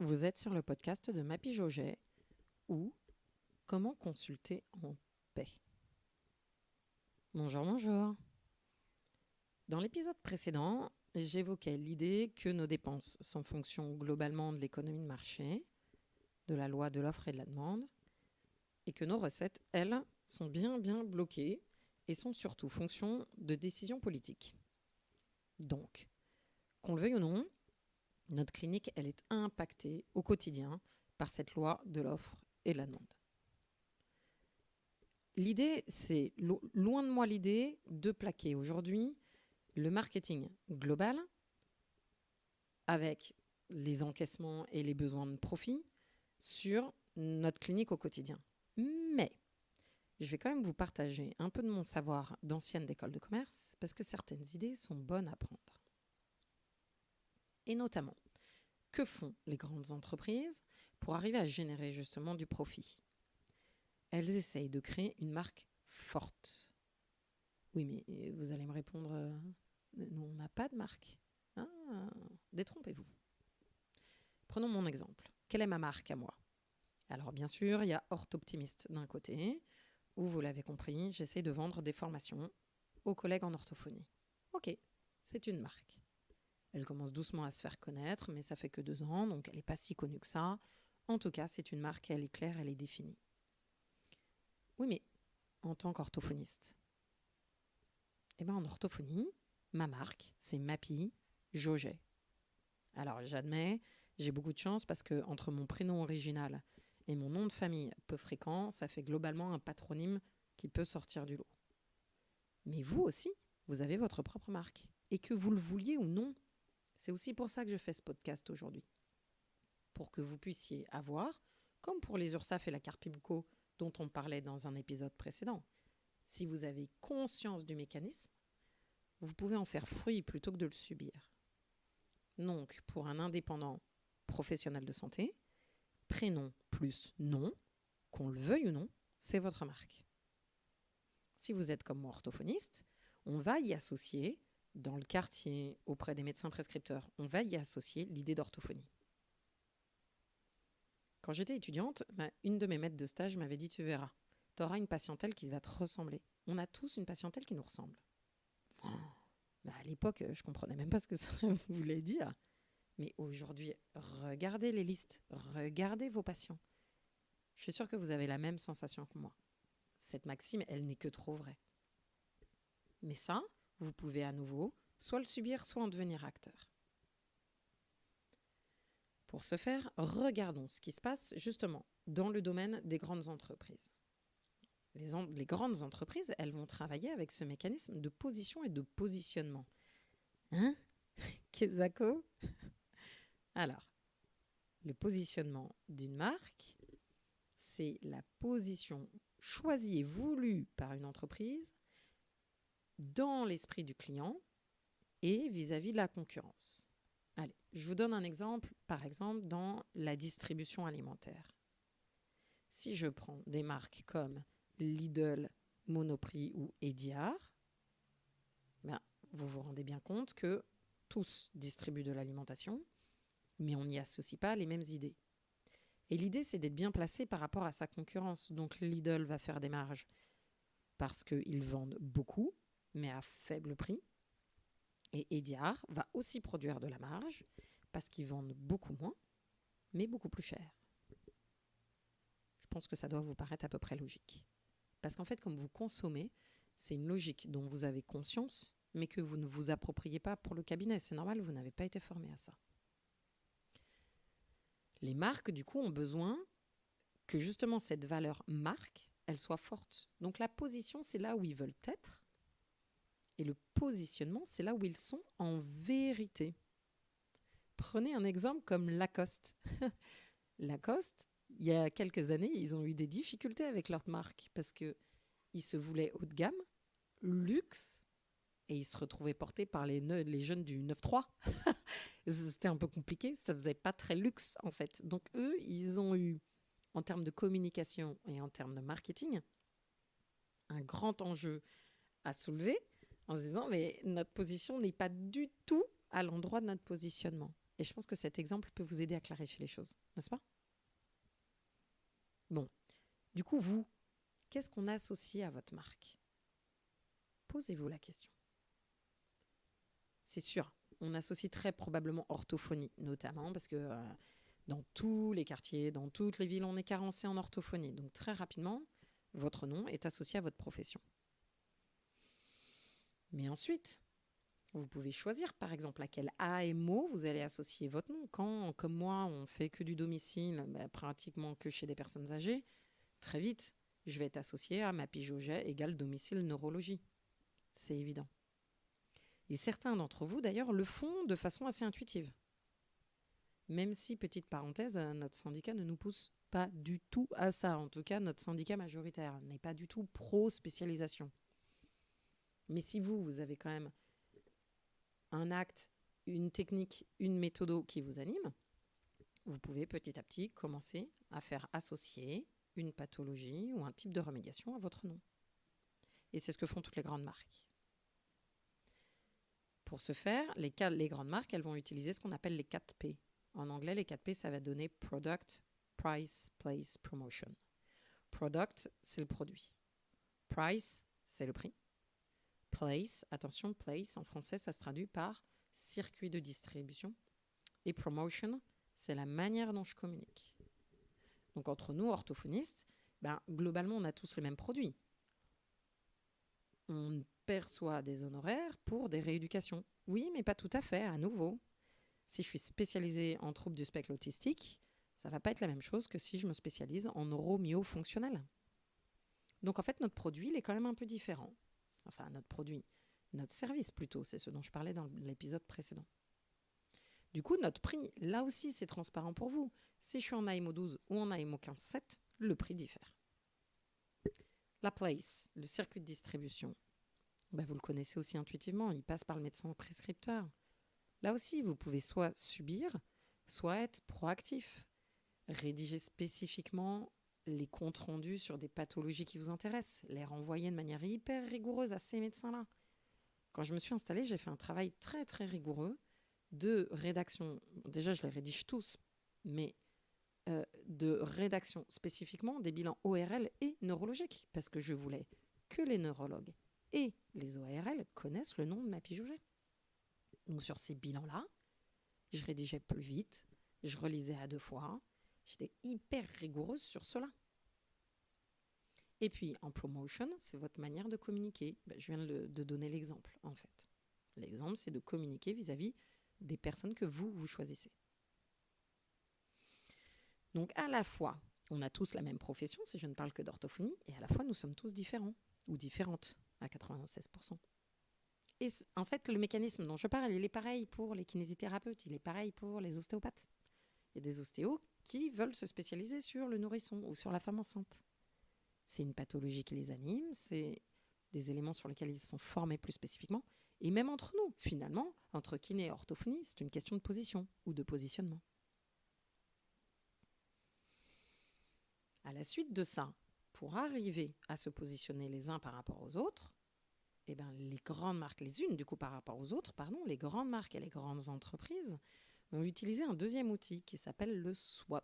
Vous êtes sur le podcast de Mappy Jauget ou Comment consulter en paix. Bonjour, bonjour. Dans l'épisode précédent, j'évoquais l'idée que nos dépenses sont fonction globalement de l'économie de marché, de la loi de l'offre et de la demande, et que nos recettes, elles, sont bien bloquées et sont surtout fonction de décisions politiques. Donc, qu'on le veuille ou non, notre clinique, elle est impactée au quotidien par cette loi de l'offre et de la demande. L'idée, c'est, loin de moi l'idée de plaquer aujourd'hui le marketing global avec les encaissements et les besoins de profit sur notre clinique au quotidien. Mais je vais quand même vous partager un peu de mon savoir d'ancienne d'école de commerce parce que certaines idées sont bonnes à prendre. Et notamment, que font les grandes entreprises pour arriver à générer justement du profit ? Elles essayent de créer une marque forte. Oui, mais vous allez me répondre, nous, on n'a pas de marque. Ah, détrompez-vous. Prenons mon exemple. Quelle est ma marque à moi ? Alors bien sûr, il y a Orthoptimiste d'un côté, où vous l'avez compris, j'essaie de vendre des formations aux collègues en orthophonie. Ok, c'est une marque. Elle commence doucement à se faire connaître, mais ça fait que 2 ans, donc elle n'est pas si connue que ça. En tout cas, c'est une marque, elle est claire, elle est définie. Oui, mais en tant qu'orthophoniste, en orthophonie, ma marque, c'est Mappy Jauget. Alors j'admets, j'ai beaucoup de chance parce que entre mon prénom original et mon nom de famille peu fréquent, ça fait globalement un patronyme qui peut sortir du lot. Mais vous aussi, vous avez votre propre marque. Et que vous le vouliez ou non, c'est aussi pour ça que je fais ce podcast aujourd'hui. Pour que vous puissiez avoir, comme pour les URSSAF et la Carpimco dont on parlait dans un épisode précédent, si vous avez conscience du mécanisme, vous pouvez en faire fruit plutôt que de le subir. Donc, pour un indépendant professionnel de santé, prénom plus nom, qu'on le veuille ou non, c'est votre marque. Si vous êtes comme moi orthophoniste, on va y associer, dans le quartier, auprès des médecins prescripteurs, on va y associer l'idée d'orthophonie. Quand j'étais étudiante, une de mes maîtres de stage m'avait dit « Tu verras, tu auras une patientèle qui va te ressembler. On a tous une patientèle qui nous ressemble. » À l'époque, je ne comprenais même pas ce que ça voulait dire. Mais aujourd'hui, regardez les listes, regardez vos patients. Je suis sûre que vous avez la même sensation que moi. Cette maxime, elle n'est que trop vraie. Mais ça, vous pouvez à nouveau soit le subir, soit en devenir acteur. Pour ce faire, regardons ce qui se passe justement dans le domaine des grandes entreprises. Les grandes entreprises, elles vont travailler avec ce mécanisme de position et de positionnement. Hein ? Kezako ? Alors, le positionnement d'une marque, c'est la position choisie et voulue par une entreprise dans l'esprit du client et vis-à-vis de la concurrence. Allez, je vous donne un exemple, par exemple, dans la distribution alimentaire. Si je prends des marques comme Lidl, Monoprix ou Ediart, vous vous rendez bien compte que tous distribuent de l'alimentation, mais on n'y associe pas les mêmes idées. Et l'idée, c'est d'être bien placé par rapport à sa concurrence. Donc Lidl va faire des marges parce qu'ils vendent beaucoup, mais à faible prix. Et Ediart va aussi produire de la marge parce qu'ils vendent beaucoup moins, mais beaucoup plus cher. Je pense que ça doit vous paraître à peu près logique. Parce qu'en fait, comme vous consommez, c'est une logique dont vous avez conscience, mais que vous ne vous appropriez pas pour le cabinet. C'est normal, vous n'avez pas été formé à ça. Les marques, du coup, ont besoin que justement cette valeur marque, elle soit forte. Donc la position, c'est là où ils veulent être. Et le positionnement, c'est là où ils sont en vérité. Prenez un exemple comme Lacoste. Lacoste, il y a quelques années, ils ont eu des difficultés avec leur marque parce qu'ils se voulaient haut de gamme, luxe, et ils se retrouvaient portés par les jeunes du 9-3. C'était un peu compliqué, ça faisait pas très luxe en fait. Donc eux, ils ont eu, en termes de communication et en termes de marketing, un grand enjeu à soulever en se disant mais notre position n'est pas du tout à l'endroit de notre positionnement. Et je pense que cet exemple peut vous aider à clarifier les choses, n'est-ce pas? Bon, du coup, vous, qu'est-ce qu'on associe à votre marque? Posez-vous la question. C'est sûr, on associe très probablement orthophonie, notamment parce que dans tous les quartiers, dans toutes les villes, on est carencé en orthophonie. Donc très rapidement, votre nom est associé à votre profession. Mais ensuite, vous pouvez choisir, par exemple, à quel AMO vous allez associer votre nom. Quand, comme moi, on fait que du domicile, pratiquement que chez des personnes âgées, très vite, je vais être associé à Mappy Jauget égale domicile neurologie. C'est évident. Et certains d'entre vous, d'ailleurs, le font de façon assez intuitive. Même si, petite parenthèse, notre syndicat ne nous pousse pas du tout à ça. En tout cas, notre syndicat majoritaire n'est pas du tout pro-spécialisation. Mais si vous avez quand même un acte, une technique, une méthode qui vous anime, vous pouvez petit à petit commencer à faire associer une pathologie ou un type de remédiation à votre nom. Et c'est ce que font toutes les grandes marques. Pour ce faire, les grandes marques, elles vont utiliser ce qu'on appelle les 4 P. En anglais, les 4 P, ça va donner Product, Price, Place, Promotion. Product, c'est le produit. Price, c'est le prix. Place, attention, place, en français, ça se traduit par circuit de distribution. Et promotion, c'est la manière dont je communique. Donc, entre nous, orthophonistes, globalement, on a tous le même produit. On perçoit des honoraires pour des rééducations. Oui, mais pas tout à fait, à nouveau. Si je suis spécialisée en troubles du spectre autistique, ça ne va pas être la même chose que si je me spécialise en neuromyofonctionnel. Donc en fait, notre produit, il est quand même un peu différent. Enfin, notre service plutôt, c'est ce dont je parlais dans l'épisode précédent. Du coup, notre prix, là aussi, c'est transparent pour vous. Si je suis en AMO 12 ou en AMO 15-7, le prix diffère. La place, le circuit de distribution, vous le connaissez aussi intuitivement, il passe par le médecin prescripteur. Là aussi, vous pouvez soit subir, soit être proactif. Rédiger spécifiquement les comptes rendus sur des pathologies qui vous intéressent, les renvoyer de manière hyper rigoureuse à ces médecins-là. Quand je me suis installée, j'ai fait un travail très très rigoureux de rédaction. Déjà, je les rédige tous, mais de rédaction spécifiquement des bilans ORL et neurologiques, parce que je voulais que les neurologues et les ORL connaissent le nom de Mappy Jauget. Donc sur ces bilans-là, je rédigeais plus vite, je relisais à 2 fois, j'étais hyper rigoureuse sur cela. Et puis en promotion, c'est votre manière de communiquer. Je viens de donner l'exemple en fait. L'exemple, c'est de communiquer vis-à-vis des personnes que vous choisissez. Donc à la fois, on a tous la même profession, si je ne parle que d'orthophonie, et à la fois, nous sommes tous différents ou différentes à 96%. Et en fait, le mécanisme dont je parle, il est pareil pour les kinésithérapeutes, il est pareil pour les ostéopathes. Il y a des ostéos qui veulent se spécialiser sur le nourrisson ou sur la femme enceinte. C'est une pathologie qui les anime, c'est des éléments sur lesquels ils sont formés plus spécifiquement. Et même entre nous, finalement, entre kiné et orthophonie, c'est une question de position ou de positionnement. À la suite de ça, pour arriver à se positionner les uns par rapport aux autres, les grandes marques, les unes du coup par rapport aux autres, les grandes marques et les grandes entreprises vont utiliser un deuxième outil qui s'appelle le SWOT.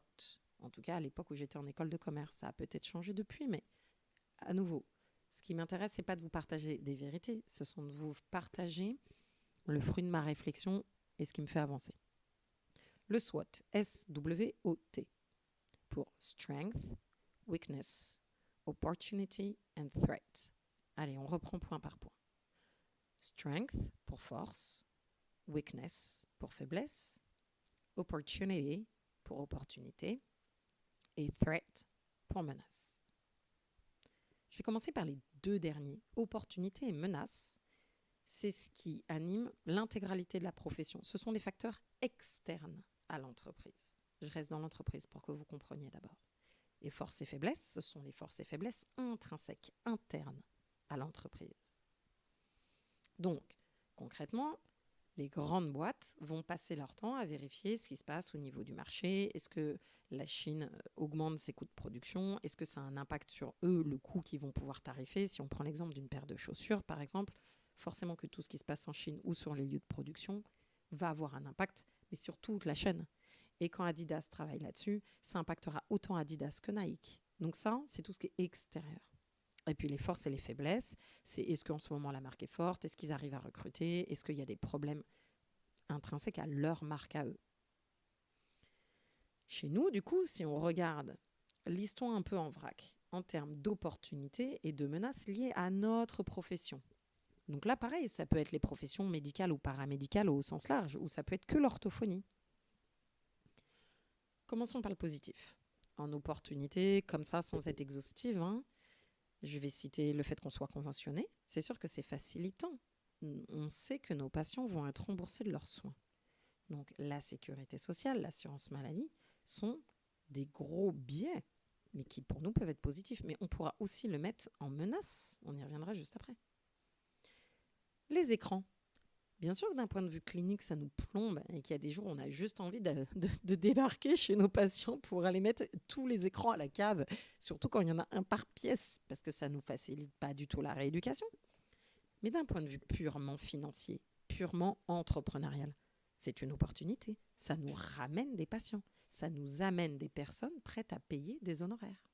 En tout cas, à l'époque où j'étais en école de commerce, ça a peut-être changé depuis, mais à nouveau, ce qui m'intéresse, c'est pas de vous partager des vérités, ce sont de vous partager le fruit de ma réflexion et ce qui me fait avancer. Le SWOT, S-W-O-T, pour Strength, Weakness, Opportunity and Threat. Allez, on reprend point par point. Strength pour force, weakness pour faiblesse, opportunity pour opportunité et threat pour menace. Je vais commencer par les 2 derniers. Opportunité et menace, c'est ce qui anime l'intégralité de la profession. Ce sont les facteurs externes à l'entreprise. Je reste dans l'entreprise pour que vous compreniez d'abord. Et forces et faiblesses, ce sont les forces et faiblesses intrinsèques, internes à l'entreprise. Donc, concrètement, les grandes boîtes vont passer leur temps à vérifier ce qui se passe au niveau du marché. Est-ce que la Chine augmente ses coûts de production? Est-ce que ça a un impact sur eux, le coût qu'ils vont pouvoir tarifer? Si on prend l'exemple d'une paire de chaussures, par exemple, forcément que tout ce qui se passe en Chine ou sur les lieux de production va avoir un impact mais sur toute la chaîne. Et quand Adidas travaille là-dessus, ça impactera autant Adidas que Nike. Donc ça, c'est tout ce qui est extérieur. Et puis les forces et les faiblesses, c'est est-ce qu'en ce moment la marque est forte, est-ce qu'ils arrivent à recruter, est-ce qu'il y a des problèmes intrinsèques à leur marque à eux. Chez nous, du coup, si on regarde l'histoire un peu en vrac, en termes d'opportunités et de menaces liées à notre profession. Donc là, pareil, ça peut être les professions médicales ou paramédicales au sens large, ou ça peut être que l'orthophonie. Commençons par le positif. En opportunité, comme ça, sans être exhaustive, je vais citer le fait qu'on soit conventionné. C'est sûr que c'est facilitant. On sait que nos patients vont être remboursés de leurs soins. Donc la sécurité sociale, l'assurance maladie sont des gros biais, mais qui pour nous peuvent être positifs. Mais on pourra aussi le mettre en menace. On y reviendra juste après. Les écrans. Bien sûr que d'un point de vue clinique, ça nous plombe et qu'il y a des jours où on a juste envie de débarquer chez nos patients pour aller mettre tous les écrans à la cave, surtout quand il y en a un par pièce, parce que ça ne nous facilite pas du tout la rééducation. Mais d'un point de vue purement financier, purement entrepreneurial, c'est une opportunité. Ça nous ramène des patients. Ça nous amène des personnes prêtes à payer des honoraires.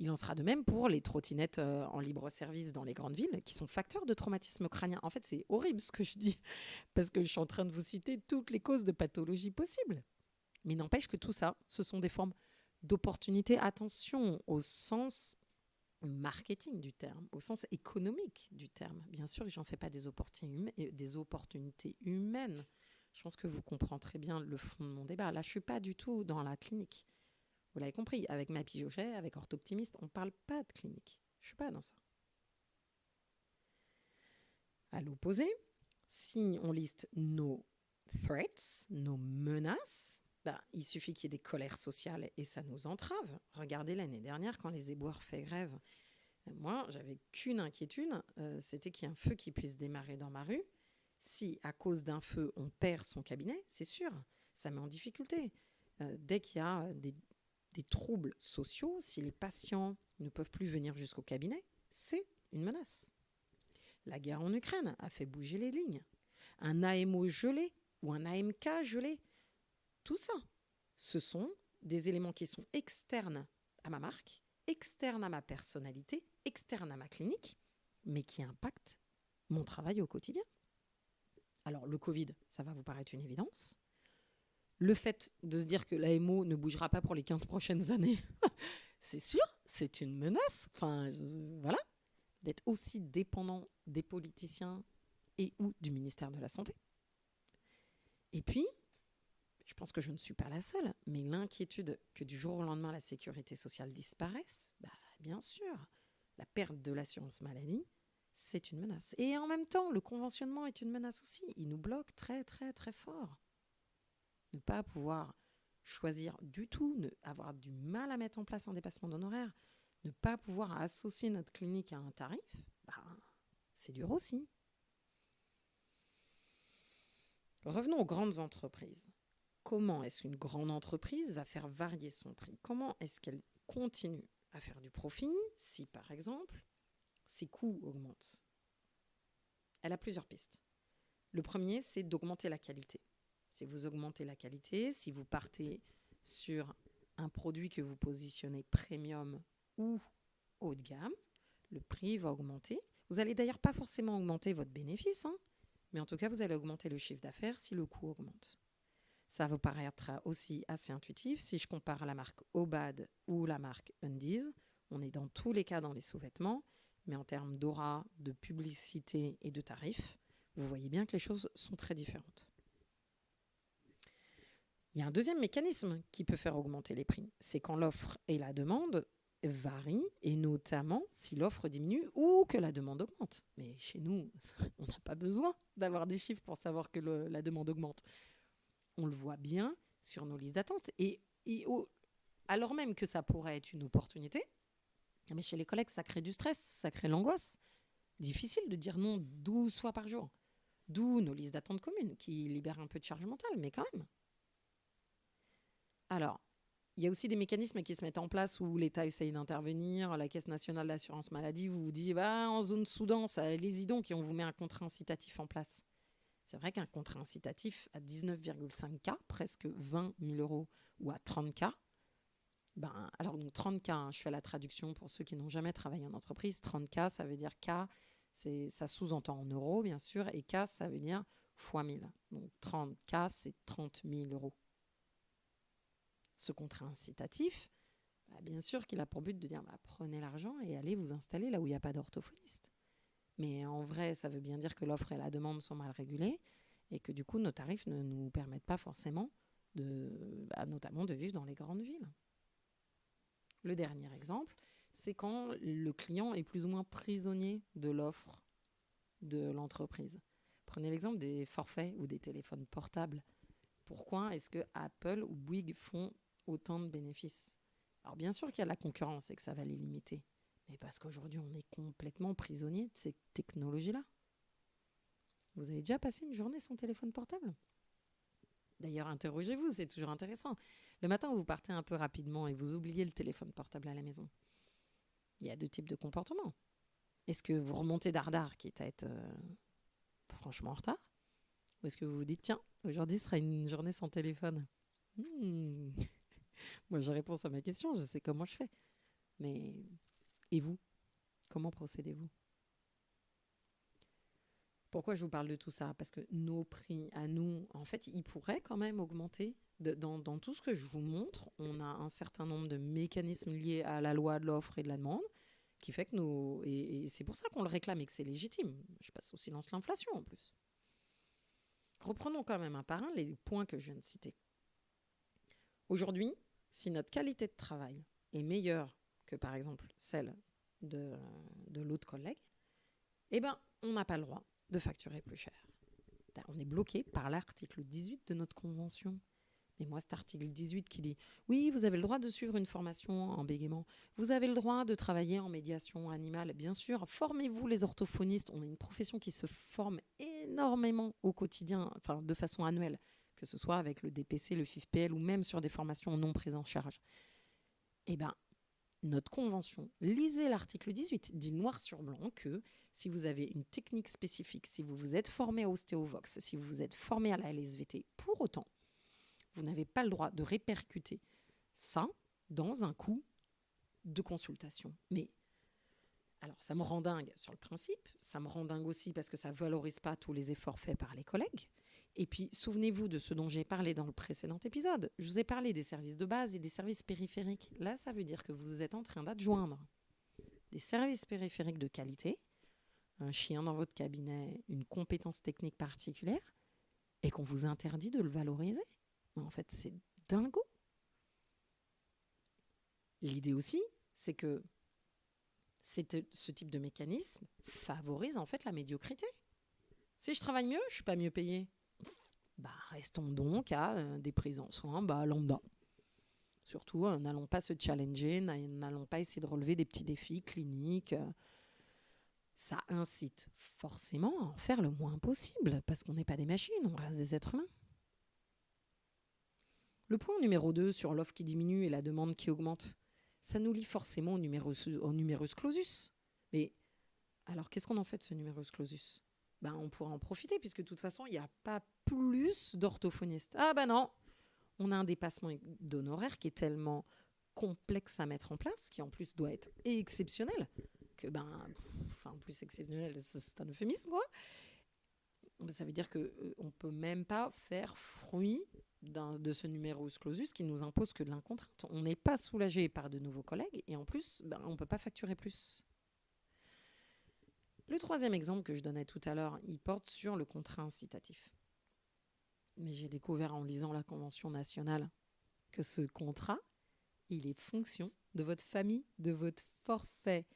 Il en sera de même pour les trottinettes en libre service dans les grandes villes, qui sont facteurs de traumatisme crânien. En fait, c'est horrible ce que je dis, parce que je suis en train de vous citer toutes les causes de pathologie possibles. Mais n'empêche que tout ça, ce sont des formes d'opportunités. Attention au sens marketing du terme, au sens économique du terme. Bien sûr que j'en fais pas des opportunités humaines. Je pense que vous comprendrez bien le fond de mon débat. Là, je suis pas du tout dans la clinique. Vous l'avez compris, avec ma Pigeochet, avec Orthoptimiste, on ne parle pas de clinique. Je ne suis pas dans ça. À l'opposé, si on liste nos threats, nos menaces, il suffit qu'il y ait des colères sociales et ça nous entrave. Regardez l'année dernière, quand les éboueurs fait grève, moi, j'avais qu'une inquiétude, c'était qu'il y ait un feu qui puisse démarrer dans ma rue. Si, à cause d'un feu, on perd son cabinet, c'est sûr, ça met en difficulté. Dès qu'il y a des troubles sociaux, si les patients ne peuvent plus venir jusqu'au cabinet, c'est une menace. La guerre en Ukraine a fait bouger les lignes. Un AMO gelé ou un AMK gelé, tout ça, ce sont des éléments qui sont externes à ma marque, externes à ma personnalité, externes à ma clinique, mais qui impactent mon travail au quotidien. Alors le Covid, ça va vous paraître une évidence. Le fait de se dire que l'AMO ne bougera pas pour les 15 prochaines années, c'est sûr, c'est une menace. Enfin, voilà, d'être aussi dépendant des politiciens et ou du ministère de la Santé. Et puis, je pense que je ne suis pas la seule, mais l'inquiétude que du jour au lendemain, la sécurité sociale disparaisse, bien sûr, la perte de l'assurance maladie, c'est une menace. Et en même temps, le conventionnement est une menace aussi. Il nous bloque très, très, très fort. Ne pas pouvoir choisir du tout, avoir du mal à mettre en place un dépassement d'honoraires, ne pas pouvoir associer notre clinique à un tarif, c'est dur aussi. Revenons aux grandes entreprises. Comment est-ce qu'une grande entreprise va faire varier son prix ? Comment est-ce qu'elle continue à faire du profit si, par exemple, ses coûts augmentent ? Elle a plusieurs pistes. Le premier, c'est d'augmenter la qualité. Si vous augmentez la qualité, si vous partez sur un produit que vous positionnez premium ou haut de gamme, le prix va augmenter. Vous n'allez d'ailleurs pas forcément augmenter votre bénéfice, mais en tout cas, vous allez augmenter le chiffre d'affaires si le coût augmente. Ça vous paraîtra aussi assez intuitif. Si je compare la marque Obad ou la marque Undies, on est dans tous les cas dans les sous-vêtements, mais en termes d'aura, de publicité et de tarifs, vous voyez bien que les choses sont très différentes. Il y a un deuxième mécanisme qui peut faire augmenter les prix. C'est quand l'offre et la demande varient, et notamment si l'offre diminue ou que la demande augmente. Mais chez nous, on n'a pas besoin d'avoir des chiffres pour savoir que la demande augmente. On le voit bien sur nos listes d'attente. Alors même que ça pourrait être une opportunité, mais chez les collègues, ça crée du stress, ça crée l'angoisse. Difficile de dire non 12 fois par jour. D'où nos listes d'attente communes qui libèrent un peu de charge mentale, mais quand même. Alors, il y a aussi des mécanismes qui se mettent en place où l'État essaye d'intervenir. La Caisse nationale d'assurance maladie vous dit en zone sous-dense, allez-y donc, et on vous met un contrat incitatif en place. C'est vrai qu'un contrat incitatif à 19,5K, presque 20 000 euros, ou à 30K, alors donc 30K, hein, je fais la traduction pour ceux qui n'ont jamais travaillé en entreprise. 30K, ça veut dire K, ça sous-entend en euros, bien sûr, et K, ça veut dire fois 1000. Donc 30K, c'est 30 000 euros. Ce contrat incitatif, bien sûr qu'il a pour but de dire prenez l'argent et allez vous installer là où il n'y a pas d'orthophoniste. Mais en vrai, ça veut bien dire que l'offre et la demande sont mal régulées et que du coup, nos tarifs ne nous permettent pas forcément notamment de vivre dans les grandes villes. Le dernier exemple, c'est quand le client est plus ou moins prisonnier de l'offre de l'entreprise. Prenez l'exemple des forfaits ou des téléphones portables. Pourquoi est-ce que Apple ou Bouygues font autant de bénéfices? Alors bien sûr qu'il y a la concurrence et que ça va les limiter, mais parce qu'aujourd'hui on est complètement prisonnier de ces technologies-là. Vous avez déjà passé une journée sans téléphone portable? D'ailleurs, interrogez-vous, c'est toujours intéressant. Le matin où vous partez un peu rapidement et vous oubliez le téléphone portable à la maison, il y a deux types de comportements. Est-ce que vous remontez dardard, quitte à être franchement en retard? Ou est-ce que vous vous dites, tiens, aujourd'hui sera une journée sans téléphone? Moi, j'ai réponse à ma question, je sais comment je fais. Mais, et vous? Comment procédez-vous? Pourquoi je vous parle de tout ça? Parce que nos prix à nous, en fait, ils pourraient quand même augmenter. Dans tout ce que je vous montre, on a un certain nombre de mécanismes liés à la loi de l'offre et de la demande qui fait que et c'est pour ça qu'on le réclame et que c'est légitime. Je passe au silence l'inflation en plus. Reprenons quand même un par un les points que je viens de citer. Aujourd'hui, si notre qualité de travail est meilleure que par exemple celle de l'autre collègue, on n'a pas le droit de facturer plus cher. On est bloqué par l'article 18 de notre convention. Mais moi, cet article 18 qui dit « Oui, vous avez le droit de suivre une formation en bégaiement. Vous avez le droit de travailler en médiation animale. Bien sûr, formez-vous les orthophonistes. On a une profession qui se forme énormément au quotidien, enfin de façon annuelle, que ce soit avec le DPC, le FIFPL ou même sur des formations non prises en charge. » Notre convention, lisez l'article 18, dit noir sur blanc que si vous avez une technique spécifique, si vous vous êtes formé à Ostéovox, si vous vous êtes formé à la LSVT, pour autant, vous n'avez pas le droit de répercuter ça dans un coût de consultation. Mais, alors ça me rend dingue sur le principe, ça me rend dingue aussi parce que ça ne valorise pas tous les efforts faits par les collègues. Et puis, souvenez-vous de ce dont j'ai parlé dans le précédent épisode. Je vous ai parlé des services de base et des services périphériques. Là, ça veut dire que vous êtes en train d'adjoindre des services périphériques de qualité, un chien dans votre cabinet, une compétence technique particulière, et qu'on vous interdit de le valoriser. Mais en fait, c'est dingo. L'idée aussi, c'est que ce type de mécanisme favorise en fait la médiocrité. Si je travaille mieux, je ne suis pas mieux payé. Restons donc à des prises en soins lambda. Surtout, n'allons pas se challenger, n'allons pas essayer de relever des petits défis cliniques. Ça incite forcément à en faire le moins possible, parce qu'on n'est pas des machines, on reste des êtres humains. Le point numéro 2 sur l'offre qui diminue et la demande qui augmente, ça nous lie forcément au numerus clausus. Mais alors, qu'est-ce qu'on en fait de ce numerus clausus? On pourra en profiter, puisque de toute façon, il n'y a pas plus d'orthophonistes. Non, on a un dépassement d'honoraires qui est tellement complexe à mettre en place, qui en plus doit être exceptionnel, que plus exceptionnel, c'est un euphémisme, quoi. Ça veut dire qu'on ne peut même pas faire fruit de ce numerus clausus qui nous impose que de l'incontrainte. On n'est pas soulagé par de nouveaux collègues et en plus, on ne peut pas facturer plus. Le troisième exemple que je donnais tout à l'heure, il porte sur le contrat incitatif. Mais j'ai découvert en lisant la Convention nationale que ce contrat, il est fonction de votre famille, de votre forfait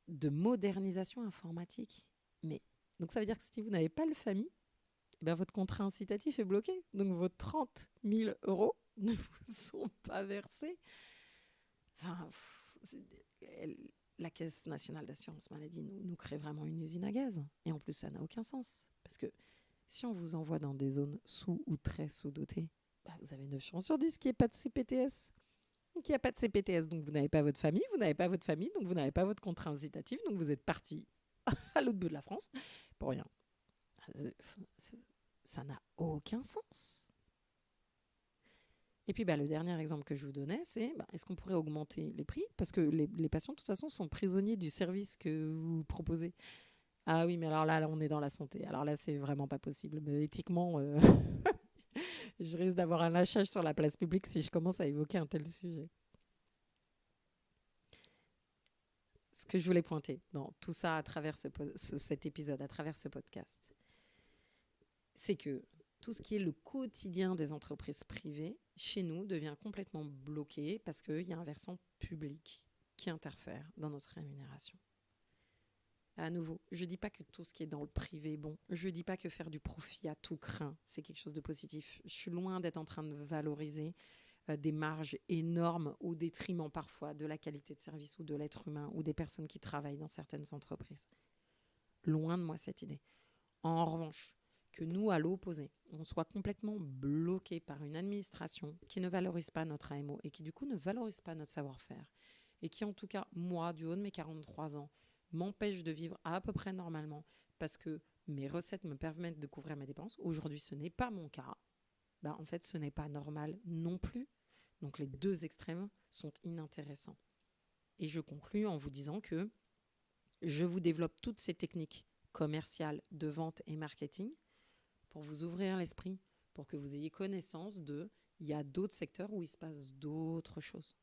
de modernisation informatique. Donc ça veut dire que si vous n'avez pas le famille, votre contrat incitatif est bloqué. Donc vos 30 000 euros ne vous sont pas versés. La Caisse nationale d'assurance maladie nous crée vraiment une usine à gaz. Et en plus, ça n'a aucun sens. Parce que si on vous envoie dans des zones sous ou très sous-dotées, vous avez 9 chances sur 10 qu'il n'y ait pas de CPTS. Donc il n'y a pas de CPTS, donc vous n'avez pas votre famille. Vous n'avez pas votre famille, donc vous n'avez pas votre contrat incitatif. Donc vous êtes parti à l'autre bout de la France pour rien. Ça n'a aucun sens. Et puis le dernier exemple que je vous donnais, c'est est-ce qu'on pourrait augmenter les prix? Parce que les patients, de toute façon, sont prisonniers du service que vous proposez. Ah oui, mais alors là, on est dans la santé. Alors là, c'est vraiment pas possible. Mais éthiquement, je risque d'avoir un lâchage sur la place publique si je commence à évoquer un tel sujet. Ce que je voulais pointer dans tout ça à travers cet épisode, à travers ce podcast, c'est que tout ce qui est le quotidien des entreprises privées, chez nous, devient complètement bloqué parce qu'il y a un versant public qui interfère dans notre rémunération. À nouveau, je ne dis pas que tout ce qui est dans le privé est bon. Je ne dis pas que faire du profit à tout crin, c'est quelque chose de positif. Je suis loin d'être en train de valoriser des marges énormes au détriment parfois de la qualité de service ou de l'être humain ou des personnes qui travaillent dans certaines entreprises. Loin de moi cette idée. En revanche, que nous, à l'opposé, on soit complètement bloqué par une administration qui ne valorise pas notre AMO et qui du coup ne valorise pas notre savoir-faire et qui en tout cas, moi, du haut de mes 43 ans, m'empêche de vivre à peu près normalement parce que mes recettes me permettent de couvrir mes dépenses. Aujourd'hui, ce n'est pas mon cas. En fait, ce n'est pas normal non plus. Donc les deux extrêmes sont inintéressants. Et je conclus en vous disant que je vous développe toutes ces techniques commerciales de vente et marketing pour vous ouvrir l'esprit, pour que vous ayez connaissance il y a d'autres secteurs où il se passe d'autres choses.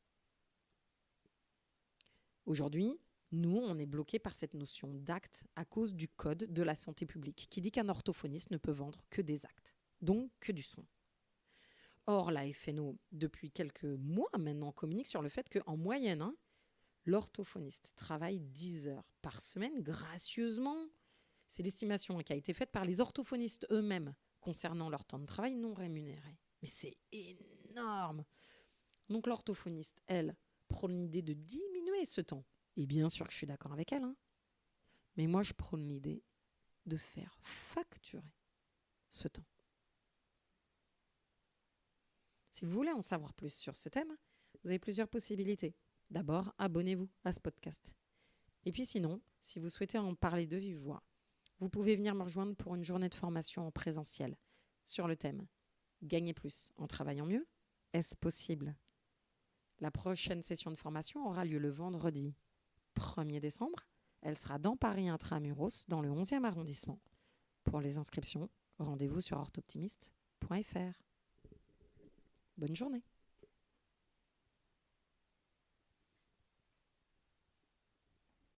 Aujourd'hui, nous, on est bloqué par cette notion d'acte à cause du code de la santé publique qui dit qu'un orthophoniste ne peut vendre que des actes, donc que du soin. Or, la FNO, depuis quelques mois maintenant, communique sur le fait qu'en moyenne, l'orthophoniste travaille 10 heures par semaine gracieusement. C'est l'estimation qui a été faite par les orthophonistes eux-mêmes concernant leur temps de travail non rémunéré. Mais c'est énorme. Donc l'orthophoniste, elle, prône l'idée de diminuer ce temps. Et bien sûr que je suis d'accord avec elle. Mais moi, je prône l'idée de faire facturer ce temps. Si vous voulez en savoir plus sur ce thème, vous avez plusieurs possibilités. D'abord, abonnez-vous à ce podcast. Et puis sinon, si vous souhaitez en parler de vive voix, vous pouvez venir me rejoindre pour une journée de formation en présentiel sur le thème « Gagner plus en travaillant mieux, est-ce possible ?» La prochaine session de formation aura lieu le vendredi 1er décembre. Elle sera dans Paris Intramuros, dans le 11e arrondissement. Pour les inscriptions, rendez-vous sur orthoptimiste.fr. Bonne journée.